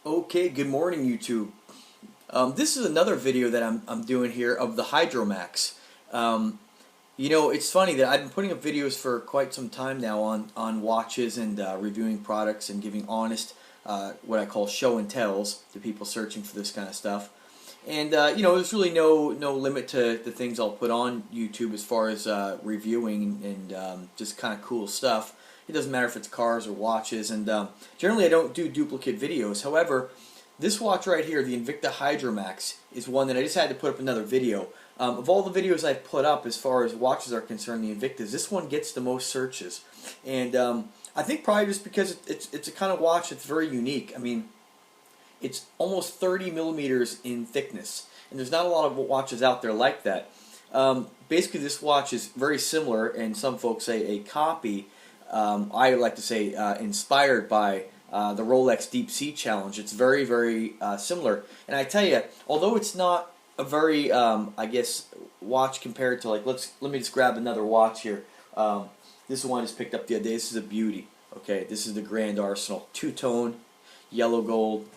Okay, good morning YouTube. This is another video that I'm doing here of the Hydromax. It's funny that I've been putting up videos for quite some time now on watches and reviewing products and giving honest, what I call show and tells to people searching for this kind of stuff. And there's really no limit to the things I'll put on YouTube as far as reviewing and just kind of cool stuff. It doesn't matter if it's cars or watches, and generally I don't do duplicate videos. However, this watch right here, the Invicta Hydromax, is one that I just had to put up another video. Of all the videos I've put up as far as watches are concerned, the Invictas, this one gets the most searches. And I think probably just because it's a kind of watch that's very unique. I mean, it's almost 30 millimeters in thickness, and there's not a lot of watches out there like that. Basically, this watch is very similar, and some folks say a copy. I like to say inspired by the Rolex Deep Sea Challenge. It's very, very similar. And I tell you, although it's not a very, I guess, watch compared to, like, let me just grab another watch here. This one I just picked up the other day. This is a beauty. Okay, this is the Grand Arsenal. Two-tone, yellow gold,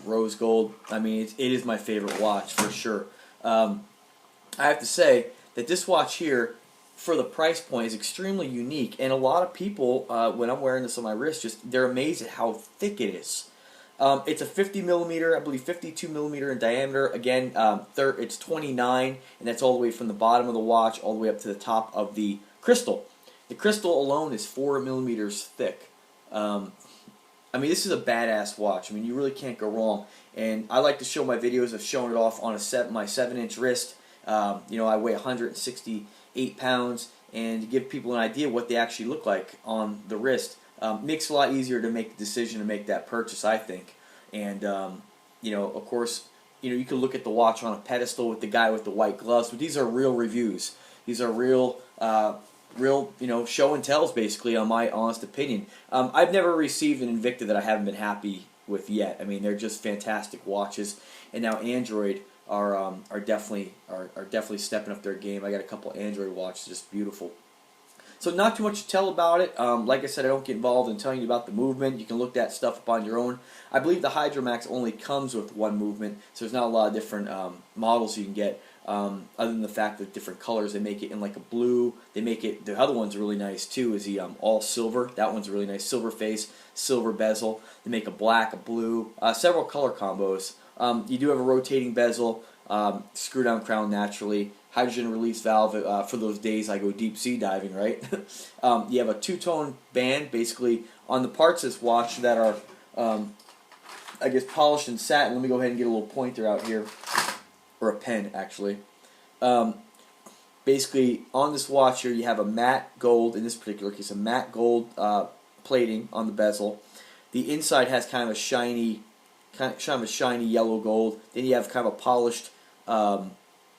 rose gold. I mean, it is my favorite watch for sure. I have to say that this watch here, for the price point, is extremely unique, and a lot of people, when I'm wearing this on my wrist, they're amazed at how thick it is. It's a 50 millimeter, I believe 52 millimeter in diameter. Again, it's 29, and that's all the way from the bottom of the watch all the way up to the top of the crystal. The crystal alone is 4 millimeters thick. I mean, this is a badass watch. I mean, you really can't go wrong. And I like to show my videos of showing it off on my 7-inch wrist. I weigh 168 pounds, and to give people an idea what they actually look like on the wrist. Makes it a lot easier to make the decision to make that purchase, I think. And of course, you can look at the watch on a pedestal with the guy with the white gloves, but these are real reviews. These are real show and tells, basically, on my honest opinion. I've never received an Invicta that I haven't been happy with yet. I mean, they're just fantastic watches, and now Android are definitely stepping up their game. I got a couple Android watches, just beautiful. So not too much to tell about it. Like I said, I don't get involved in telling you about the movement. You can look that stuff up on your own. I believe the Hydromax only comes with one movement, so there's not a lot of different models you can get, other than the fact that different colors. They make it in like a blue. They make it, the other one's really nice too, is the all silver. That one's really nice. Silver face, silver bezel. They make a black, a blue, several color combos. You do have a rotating bezel, screw down crown naturally, hydrogen release valve for those days I go deep sea diving, right? You have a two-tone band basically on the parts of this watch that are, I guess, polished in satin. Let me go ahead and get a little pointer out here, or a pen actually. Basically, on this watch here, you have a matte gold, in this particular case, a matte gold plating on the bezel. The inside has kind of a shiny yellow gold. Then you have kind of a polished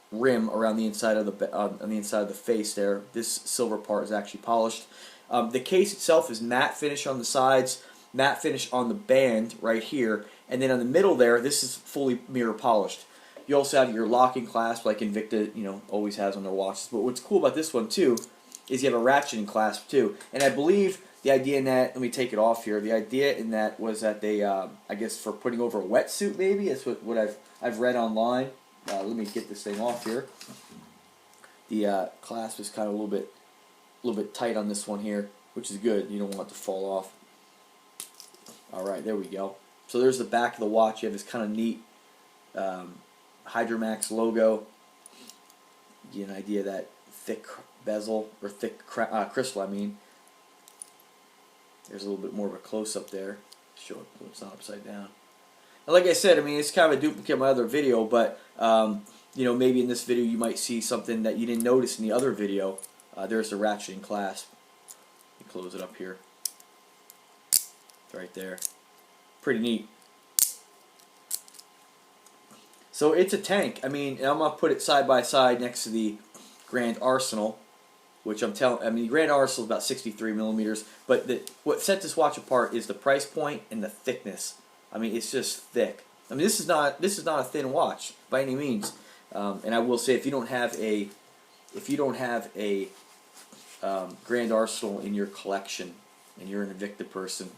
rim around the inside of the face there. This silver part is actually polished. The case itself is matte finish on the sides, matte finish on the band right here, and then on the middle there, this is fully mirror polished. You also have your locking clasp like Invicta, always has on their watches. But what's cool about this one too is you have a ratcheting clasp too. And I believe the idea in that, let me take it off here. The idea in that was that they, I guess, for putting over a wetsuit, maybe. That's what I've read online. Let me get this thing off here. The clasp is kind of a little bit tight on this one here, which is good. You don't want it to fall off. All right, there we go. So there's the back of the watch. You have this kind of neat Hydromax logo. Get an idea of that thick bezel, or thick crystal, I mean. There's a little bit more of a close-up there. Show it so it's not upside down. And like I said, I mean, it's kind of a duplicate of my other video, but maybe in this video you might see something that you didn't notice in the other video. There's the ratcheting clasp. Let me close it up here. It's right there. Pretty neat. So it's a tank. I mean, I'm gonna put it side by side next to the Grand Arsenal, which the Grand Arsenal is about 63 millimeters, but what sets this watch apart is the price point and the thickness. I mean, it's just thick. I mean, this is not a thin watch by any means. And I will say, if you don't have a Grand Arsenal in your collection, and you're an Invicta person,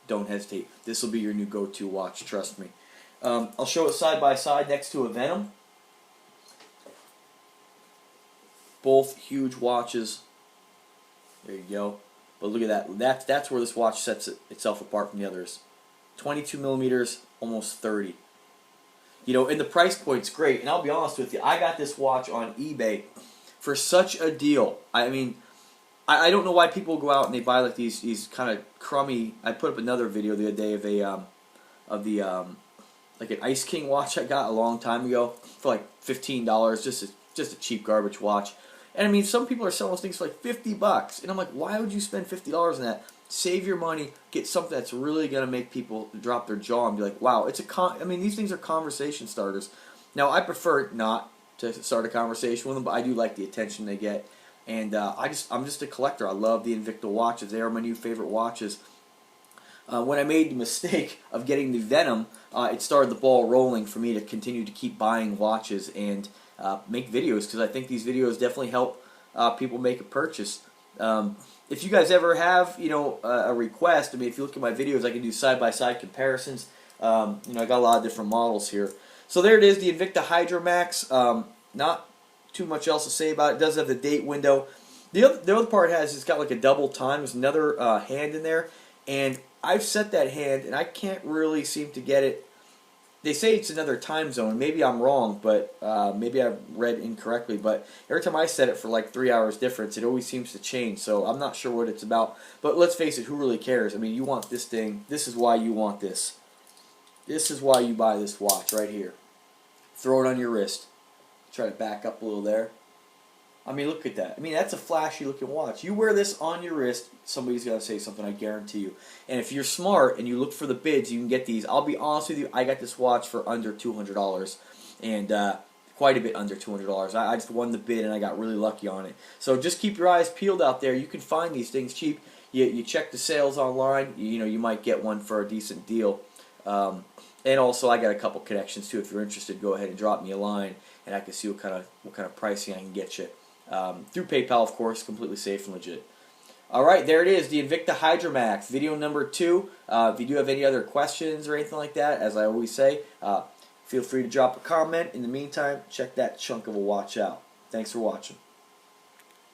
don't hesitate. This will be your new go-to watch, trust me. I'll show it side by side next to a Venom. Both huge watches. There you go. But look at that. That's where this watch sets itself apart from the others. 22 millimeters, almost 30. You know, and the price point's great. And I'll be honest with you, I got this watch on eBay for such a deal. I mean, I don't know why people go out and they buy like these kind of crummy. I put up another video the other day of like an Ice King watch I got a long time ago for like $15, just a cheap garbage watch. And I mean, some people are selling those things for like $50, and I'm like, why would you spend $50 on that? Save your money, get something that's really gonna make people drop their jaw and be like, wow, I mean, these things are conversation starters. Now, I prefer not to start a conversation with them, but I do like the attention they get. And I'm just a collector. I love the Invicta watches. They are my new favorite watches. When I made the mistake of getting the Venom, it started the ball rolling for me to continue to keep buying watches and make videos, because I think these videos definitely help people make a purchase. If you guys ever have, you know, a request, I mean, if you look at my videos, I can do side-by-side comparisons. You know, I got a lot of different models here. So there it is, the Invicta Hydromax. Not too much else to say about it. It does have the date window. The other part it's got like a double time. There's another hand in there, and I've set that hand, and I can't really seem to get it. They say it's another time zone. Maybe I'm wrong, but maybe I've read incorrectly. But every time I set it for like 3 hours difference, it always seems to change. So I'm not sure what it's about. But let's face it, who really cares? I mean, you want this thing. This is why you want this. This is why you buy this watch right here. Throw it on your wrist. Try to back up a little there. I mean, look at that. I mean, that's a flashy looking watch. You wear this on your wrist, somebody's got to say something, I guarantee you. And if you're smart and you look for the bids, you can get these. I'll be honest with you, I got this watch for under $200, and quite a bit under $200. I just won the bid, and I got really lucky on it. So just keep your eyes peeled out there. You can find these things cheap. You check the sales online. You know, you might get one for a decent deal. And also, I got a couple connections too. If you're interested, go ahead and drop me a line, and I can see what kind of pricing I can get you. Through PayPal, of course, completely safe and legit. Alright, there it is, the Invicta Hydromax, video number 2. If you do have any other questions or anything like that, as I always say, feel free to drop a comment. In the meantime, check that chunk of a watch out. Thanks for watching.